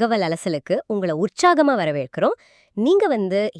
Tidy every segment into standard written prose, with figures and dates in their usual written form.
தகவல் அலசலுக்கு உங்களை உற்சாகமா வரவேற்கிறோம். நீங்க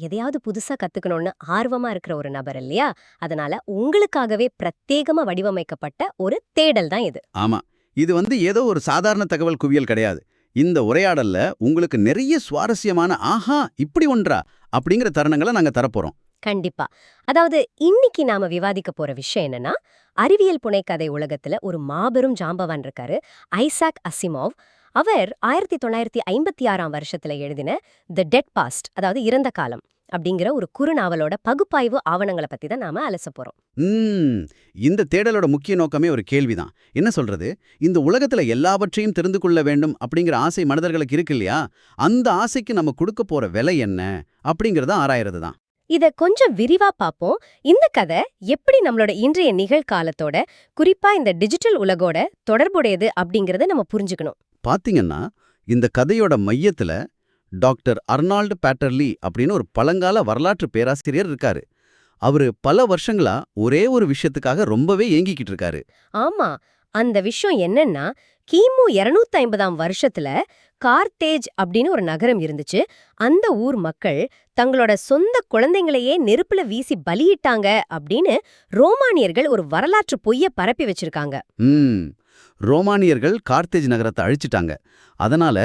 எதையாவது புதுசா கத்துக்கணும்னு ஆர்வமா இருக்கிற ஒரு நபர் இல்லையா? அதனால உங்களுக்காகவே பிரத்யேகமா வடிவமைக்கப்பட்ட ஒரு தேடல் தான் இது. ஆமா. இது ஏதோ ஒரு சாதாரண தகவல் குவியல் கிடையாது. இந்த உரையாடல்ல உங்களுக்கு நிறைய சுவாரஸ்யமான ஆஹா இப்படி ஒன்றா அப்படிங்கிற தருணங்களை நாங்க தரப்போறோம். கண்டிப்பா. அதாவது இன்னைக்கு நாம விவாதிக்க போற விஷயம் என்னன்னா, அறிவியல் புனைக்கதை உலகத்துல ஒரு மாபெரும் ஜாம்பவான் இருக்காரு. Isaac Asimov. அவர் 1956ஆம் வருஷத்துல எழுதின தி டெட் பாஸ்ட், அதாவது இறந்த காலம் அப்படிங்கிற ஒரு குறுநாவலோட பகுப்பாய்வு ஆவணங்களை பத்தி தான் நாம அலசப் போறோம். ம் இந்த தேடலோட முக்கிய நோக்கமே ஒரு கேள்விதான். என்ன சொல்றது? இந்த உலகத்துல எல்லாவற்றையும் தெரிந்து கொள்ள வேண்டும் அப்படிங்கிற ஆசை மனிதர்களுக்கு இருக்கு இல்லையா? அந்த ஆசைக்கு நம்ம கொடுக்க போற விலை என்ன அப்படிங்கறத ஆராயறது தான். இத கொஞ்சம் விரிவா பாப்போம். இந்த கதை எப்படி நம்மளோட இன்றைய நிகழ்காலத்தோட, குறிப்பா இந்த டிஜிட்டல் உலகோட தொடர்புடையது அப்படிங்கறத நம்ம புரிஞ்சுக்கணும். பாத்தீங்கன்னா இந்த கதையோட மையத்துல டாக்டர் அர்னால்டு பேட்டர்லி அப்படின்னு ஒரு பழங்கால வரலாற்று பேராசிரியர் இருக்காரு. அவரு பல வருஷங்களா ஒரே ஒரு விஷயத்துக்காக ரொம்பவே ஏங்கிக்கிட்டு இருக்காரு. ஆமா, அந்த விஷயம் என்னன்னா, கிமு 250ஆம் வருஷத்துல கார்த்தேஜ் அப்படின்னு ஒரு நகரம் இருந்துச்சு. அந்த ஊர் மக்கள் தங்களோட சொந்த குழந்தைங்களையே நெருப்புல வீசி பலியிட்டாங்க அப்படின்னு ரோமானியர்கள் ஒரு வரலாற்று பொய்ய பரப்பி வச்சிருக்காங்க. ம் ரோமானியர்கள் கார்த்தேஜ் நகரத்தை அழிச்சிட்டாங்க. அதனால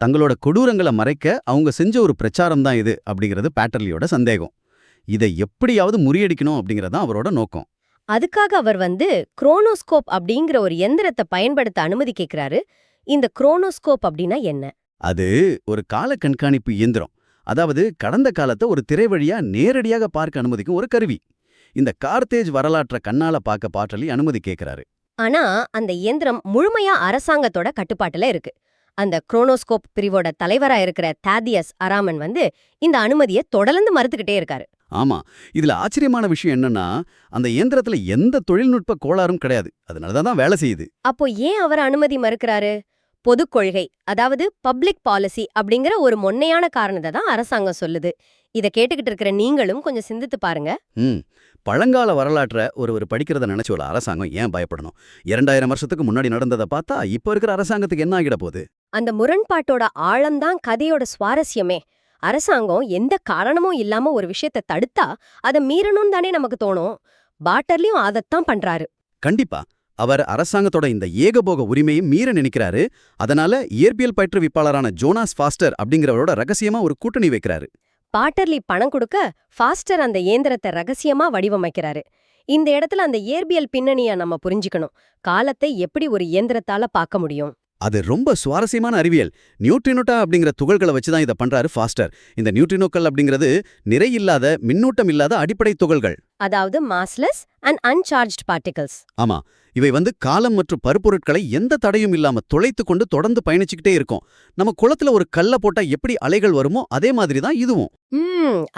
தங்களோட கொடூரங்களை மறைக்க அவங்க செஞ்ச ஒரு பிரச்சாரம் தான் இது அப்படிங்கிறது பேட்டர்லியோட சந்தேகம். இதை எப்படியாவது முறியடிக்கணும் அப்படிங்கறதான் அவரோட நோக்கம். அதுக்காக அவர் குரோனோஸ்கோப் அப்படிங்கிற ஒரு எந்திரத்தை பயன்படுத்த அனுமதி கேக்குறாரு. இந்த குரோனோஸ்கோப் அப்படின்னா என்ன? அது ஒரு கால கண்காணிப்பு இயந்திரம். அதாவது கடந்த காலத்தை ஒரு திரை வழியா நேரடியாக பார்க்க அனுமதிக்கும் ஒரு கருவி. இந்த கார்த்தேஜ் வரலாற்றை கண்ணால பார்க்க பேட்டர்லி அனுமதி கேட்கிறாரு. ஆனா அந்த இயந்திரம் முழுமையா அரசாங்கத்தோட கட்டுப்பாட்டுல இருக்கு. அந்த குரோனோஸ்கோப் பிரிவோட தலைவரா இருக்கிற தாதியஸ் அராமன் இந்த அனுமதியை தொடர்ந்து மறுத்துக்கிட்டே இருக்காரு. ஆமா, இதுல ஆச்சரியமான விஷயம் என்னன்னா, அந்த இயந்திரத்துல எந்த தொழில்நுட்ப கோளாறும் கிடையாது. அதனாலதான் வேலை செய்யுது. அப்போ ஏன் அவர் அனுமதி மறுக்கிறாரு? பொதுக் கொள்கை, அதாவது பப்ளிக் பாலிசி அப்படிங்கிற ஒரு மொன்னையான காரணத்தை தான் அரசாங்கம் சொல்லுது. இத கேட்டுக்கிட்டு இருக்கிற நீங்களும் கொஞ்சம் சிந்தித்து பாருங்க. பழங்கால வரலாற்றை ஒரு படிக்கிறத நினைச்சோல அரசாங்கம் ஏன் பயப்படணும்? 2000 வருஷத்துக்கு முன்னாடி நடந்ததை பார்த்தா இப்ப இருக்கிற அரசாங்கத்துக்கு என்ன ஆகிட போகுது? அந்த முரண்பாட்டோட ஆழம்தான் கதையோட சுவாரஸ்யமே. அரசாங்கம் எந்த காரணமும் இல்லாம ஒரு விஷயத்தை தடுத்தா அதை மீறணும் தானே நமக்கு தோணும். பாட்டர்லியும் அதத்தான் பண்றாரு. கண்டிப்பா. அவர் அரசாங்கத்தோட இந்த ஏகபோக உரிமையை மீற நினைக்கிறாரு. அதனால இயற்பியல் பயிற்றுவிப்பாளரான ஜோனாஸ் ஃபாஸ்டர் அப்படிங்கிறவரோட ரகசியமா ஒரு கூட்டணி வைக்கிறாரு. பாட்டர்லி பணம் கொடுக்க ஃபாஸ்டர் அந்த இயந்திரத்தை ரகசியமா வடிவமைக்கிறாரு. இந்த இடத்துல அந்த இயற்பியல் பின்னணிய நம்ம புரிஞ்சுக்கணும். காலத்தை எப்படி ஒரு இயந்திரத்தால பார்க்க முடியும்? அது ரொம்ப சுவாரஸ்யமான அறிவியல். நியூட்ரினோட்டா அப்படிங்கிற துகள்களை வச்சுதான் இதை பண்றாரு ஃபாஸ்டர். இந்த நியூட்ரினோக்கள் அப்படிங்கிறது நிறை இல்லாத, மின்னூட்டம் இல்லாத அடிப்படை துகள்கள். அதாவது மாஸ்லெஸ் அண்ட் அன்சார்ஜ்ட் பார்ட்டிகல்ஸ். ஆமா, இவை காலம் மற்றும் பருப்பொருட்களை எந்த தடையும் இல்லாம துளைத்து கொண்டு தொடர்ந்து பயணிச்சுக்கிட்டே இருக்கும். நம்ம குளத்துல ஒரு கல்ல போட்டா எப்படி அலைகள் வருமோ அதே மாதிரி தான் இதுவும்.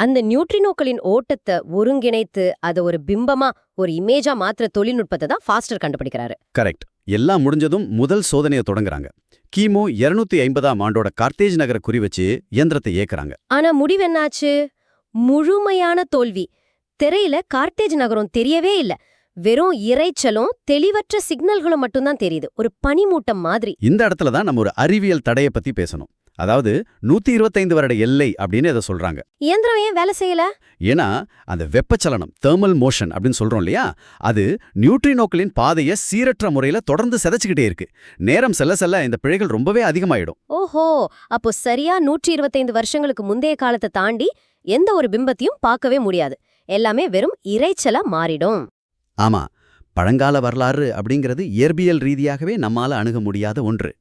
அந்த நியூட்ரினோக்களின் ஓட்டத்தை ஒருங்கிணைத்து அதை ஒரு பிம்பமா, ஒரு இமேஜா மாத்திர தொழில்நுட்பத்தை தான் ஃபாஸ்டர் கண்டுபிடிக்கிறாரு. கரெக்ட். எல்லாம் முடிஞ்சதும் முதல் சோதனையை தொடங்குறாங்க. கிமு 250ஆம் ஆண்டோட கார்த்தேஜ் நகர குறி வச்சு இயந்திரத்தை ஏக்குறாங்க. ஆனா முடிவென்னாச்சு? முழுமையான தோல்வி. திரையில கார்த்தேஜ் நகரம் தெரியவே இல்ல. வெறும் இரைச்சலும் தெளிவற்ற சிக்னல்களும் மட்டும்தான் தெரியுது. ஒரு பனிமூட்டம் மாதிரி. இந்த இடத்துல தான் நம்ம ஒரு அறிவியல் தடையை பத்தி பேசணும். அதாவது 125 வருட எல்லை அப்படின்னு இதை சொல்றாங்க. இயந்திரம் ஏன் வேலை செய்யல? ஏன்னா அந்த வெப்பச்சலனம், தெர்மல் மோஷன் அப்படின்னு சொல்றோம் இல்லையா, அது நியூட்ரினோக்களின் பாதையை சீரற்ற முறையில தொடர்ந்து சிதைச்சுக்கிட்டே இருக்கு. நேரம் செல்ல செல்ல இந்த பிழைகள் ரொம்பவே அதிகமாயிடும். ஓஹோ, அப்போ சரியா 125 வருஷங்களுக்கு முந்தைய காலத்தை தாண்டி எந்த ஒரு பிம்பத்தையும் பார்க்கவே முடியாது. எல்லாமே வெறும் இரைச்சலா மாறிடும். ஆமா, பழங்கால வரலாறு அப்படிங்கிறது இயற்பியல் ரீதியாகவே நம்மால அணுக முடியாத ஒன்று.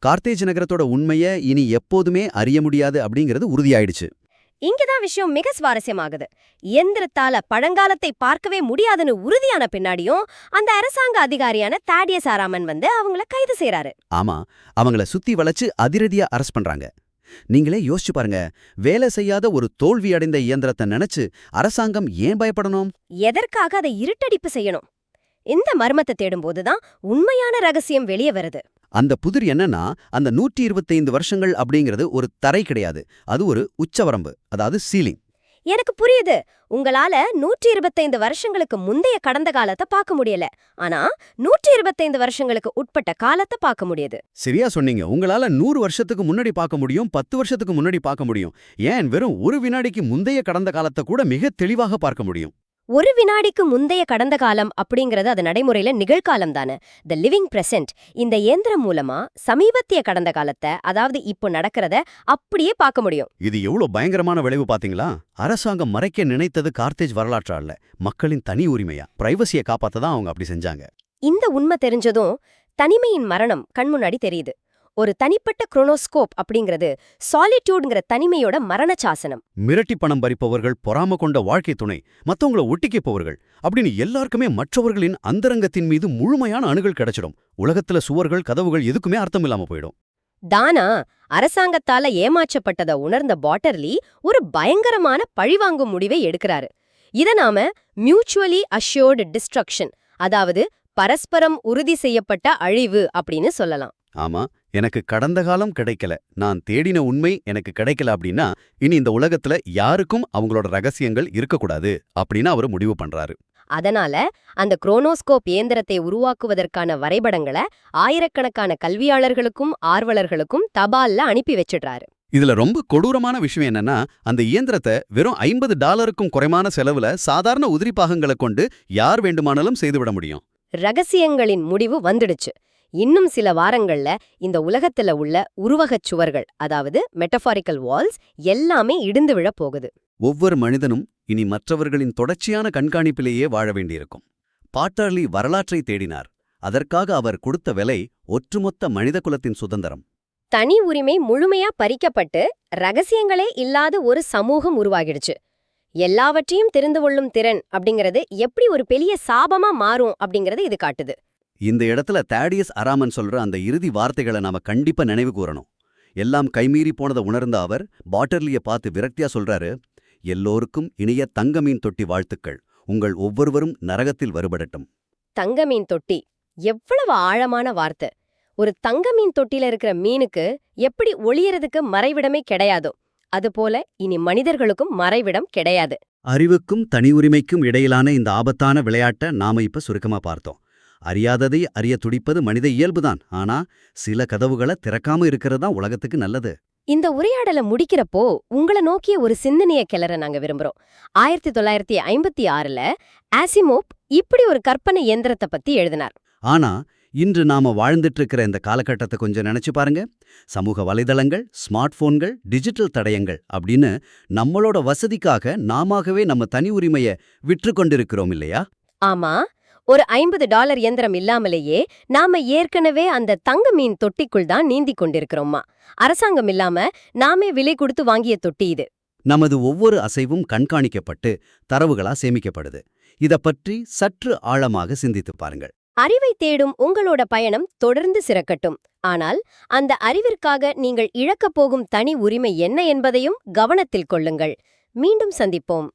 கார்த்தேஜ் நகரத்தோட உண்மையை இனி எப்போதுமே அறிய முடியாது அப்படிங்கிறது உறுதியாயிடுச்சு. இங்கதான் விஷயம் மிக சுவாரஸ்யமாகுது. இயந்திரத்தால பழங்காலத்தை பார்க்கவே முடியாதுன்னு உறுதியான பின்னாடியும் அந்த அரசாங்க அதிகாரியான தாடியஸ் ஆராமன் அவங்கள கைது செய்யறாரு. ஆமா, அவங்கள சுத்தி வளைச்சு அதிரடியா அரெஸ்ட் பண்றாங்க. நீங்களே யோசிச்சு பாருங்க, வேலை செய்யாத ஒரு தோல்வி அடைந்த இயந்திரத்தை நினைச்சு அரசாங்கம் ஏன் பயப்படணும்? எதற்காக அதை இருட்டடிப்பு செய்யணும்? இந்த மர்மத்தை தேடும்போதுதான் உண்மையான ரகசியம் வெளியே வருது. அந்த புதிர் என்னன்னா, அந்த 125 வருஷங்கள் அப்படிங்கிறது ஒரு தரை கிடையாது. அது ஒரு உச்சவரம்பு, அதாவது சீலிங். எனக்கு புரியுது. உங்களால 125 வருஷங்களுக்கு முந்தைய கடந்த காலத்தை பார்க்க முடியல. ஆனா 125 வருஷங்களுக்கு உட்பட்ட காலத்தை பார்க்க முடியுது. சரியா சொன்னீங்க. உங்களால 100 வருஷத்துக்கு முன்னாடி பார்க்க முடியும், 10 வருஷத்துக்கு முன்னாடி பார்க்க முடியும். ஏன் வெறும் ஒரு வினாடிக்கு முந்தைய கடந்த காலத்தை கூட மிக தெளிவாக பார்க்க முடியும். ஒரு வினாடிக்கு முந்தைய கடந்த காலம் அப்படிங்கறது அது நடைமுறையில நிகழ்காலம் தானே. The living present. இந்த இயந்திரம் மூலமா சமீபத்திய கடந்த காலத்தை, அதாவது இப்போ நடக்கிறத அப்படியே பார்க்க முடியும். இது எவ்வளவு பயங்கரமான விளைவு பாத்தீங்களா? அரசாங்கம் மறைக்க நினைத்தது கார்த்தேஜ் வரலாற்றா இல்ல, மக்களின் தனி உரிமையா, பிரைவசியை காப்பாத்த தான் அவங்க அப்படி செஞ்சாங்க. இந்த உண்மை தெரிஞ்சதும் தனிமையின் மரணம் கண்முன்னாடி தெரியுது. ஒரு தனிப்பட்ட குரோனோஸ்கோப் அப்படிங்கிறது சாலிட்யூட்ங்கிற தனிமையோட மரண சாசனம். மிரட்டி பணம் பறிப்பவர்கள், பொறாம கொண்ட வாழ்க்கை துணை, மத்தவங்கள ஒட்டிக்கப்பவர்கள் அப்படின்னு எல்லாருக்குமே மற்றவர்களின் அந்தரங்கத்தின் மீது முழுமையான அணுகல் கிடைச்சிடும். உலகத்துல சுவர்கள், கதவுகள் எதுக்குமே அர்த்தம் இல்லாம போயிடும். தானா அரசாங்கத்தால ஏமாற்றப்பட்டதை உணர்ந்த பாட்டர்லி ஒரு பயங்கரமான பழிவாங்கும் முடிவை எடுக்கிறாரு. இத நாம மியூச்சுவலி அஷ்யோர்டு டிஸ்ட்ரக்ஷன், அதாவது பரஸ்பரம் உறுதி செய்யப்பட்ட அழிவு அப்படின்னு சொல்லலாம். ஆமா, எனக்கு கடந்த காலம் கிடைக்கல, நான் தேடின உண்மை எனக்கு கிடைக்கல அப்படின்னா இனி இந்த உலகத்துல யாருக்கும் அவங்களோட ரகசியங்கள் இருக்கக்கூடாது அப்படின்னு அவர் முடிவு பண்றாரு. அதனால அந்த குரோனோஸ்கோப் இயந்திரத்தை உருவாக்குவதற்கான வரைபடங்களை ஆயிரக்கணக்கான கல்வியாளர்களுக்கும் ஆர்வலர்களுக்கும் தபால்ல அனுப்பி வச்சிடுறாரு. இதுல ரொம்ப கொடூரமான விஷயம் என்னன்னா, அந்த இயந்திரத்தை வெறும் $50க்கும் குறைவான செலவுல சாதாரண உதிரி பாகங்களை கொண்டு யார் வேண்டுமானாலும் செய்துவிட முடியும். ரகசியங்களின் முடிவு வந்துடுச்சு. இன்னும் சில வாரங்கள்ல இந்த உலகத்துல உள்ள உருவகச் சுவர்கள், அதாவது மெட்டபாரிக்கல் வால்ஸ் எல்லாமே இடிந்து விழப் போகுது. ஒவ்வொரு மனிதனும் இனி மற்றவர்களின் தொடர்ச்சியான கண்காணிப்பிலேயே வாழ வேண்டியிருக்கும். பாட்டர்லி வரலாற்றை தேடினார். அதற்காக அவர் கொடுத்த விலை ஒட்டுமொத்த மனிதகுலத்தின் சுதந்திரம். தனி உரிமை முழுமையா பறிக்கப்பட்டு ரகசியங்களே இல்லாத ஒரு சமூகம் உருவாகிடுச்சு. எல்லாவற்றையும் தெரிந்து கொள்ளும் திறன் அப்படிங்கிறது எப்படி ஒரு பெரிய சாபமா மாறும் அப்படிங்கறது இது காட்டுது. இந்த இடத்துல தாடியஸ் அராமன் சொல்ற அந்த இறுதி வார்த்தைகளை நாம கண்டிப்பா நினைவு கூறணும். எல்லாம் கைமீறி போனதை உணர்ந்த அவர் பாட்டர்லிய பார்த்து விரக்தியா சொல்றாரு, எல்லோருக்கும் இனிய தங்கமீன் தொட்டி வாழ்த்துக்கள், உங்கள் ஒவ்வொருவரும் நரகத்தில் வருபடட்டும். தங்கமீன் தொட்டி, எவ்வளவு ஆழமான வார்த்தை. ஒரு தங்கமீன் தொட்டில இருக்கிற மீனுக்கு எப்படி ஒளியறதுக்கு மறைவிடமே கிடையாதோ அதுபோல இனி மனிதர்களுக்கும் மறைவிடம் கிடையாது. அறிவுக்கும் தனி உரிமைக்கும் இடையிலான இந்த ஆபத்தான விளையாட்டை நாம இப்ப சுருக்கமா பார்த்தோம். அறியாததை அறிய துடிப்பது மனித இயல்புதான். ஆனா சில கதவுகளை திறக்காம இருக்கிறது தான் உலகத்துக்கு நல்லது. இந்த உரையாடலை முடிக்கிறப்போ உங்களை நோக்கிய ஒரு சிந்தனைய கிளற நாங்க விரும்புறோம். 1956ல ஆசிமோவ் இப்படி ஒரு கற்பனை இயந்திரத்தை பத்தி எழுதினார். ஆனா இன்று நாம வாழ்ந்துட்டு இருக்கிற இந்த காலகட்டத்தை கொஞ்சம் நினைச்சு பாருங்க. சமூக வலைதளங்கள், ஸ்மார்ட் போன்கள், டிஜிட்டல் தடயங்கள் அப்படின்னு நம்மளோட வசதிக்காக நாமவே நம்ம தனி உரிமையை விற்று கொண்டிருக்கிறோம் இல்லையா? ஆமா, ஒரு $50 இயந்திரம் இல்லாமலேயே நாம ஏற்கனவே அந்த தங்க மீன் தொட்டிக்குள் தான் நீந்தி கொண்டிருக்கிறோமா. அரசாங்கம் இல்லாம நாமே விலை கொடுத்து வாங்கிய தொட்டி இது. நமது ஒவ்வொரு அசைவும் கண்காணிக்கப்பட்டு தரவுகளா சேமிக்கப்படுது. இத பற்றி சற்று ஆழமாக சிந்தித்து பாருங்கள். அறிவை தேடும் உங்களோட பயணம் தொடர்ந்து சிறக்கட்டும். ஆனால் அந்த அறிவிற்காக நீங்கள் இழக்கப் போகும் தனி உரிமை என்ன என்பதையும் கவனத்தில் கொள்ளுங்கள். மீண்டும் சந்திப்போம்.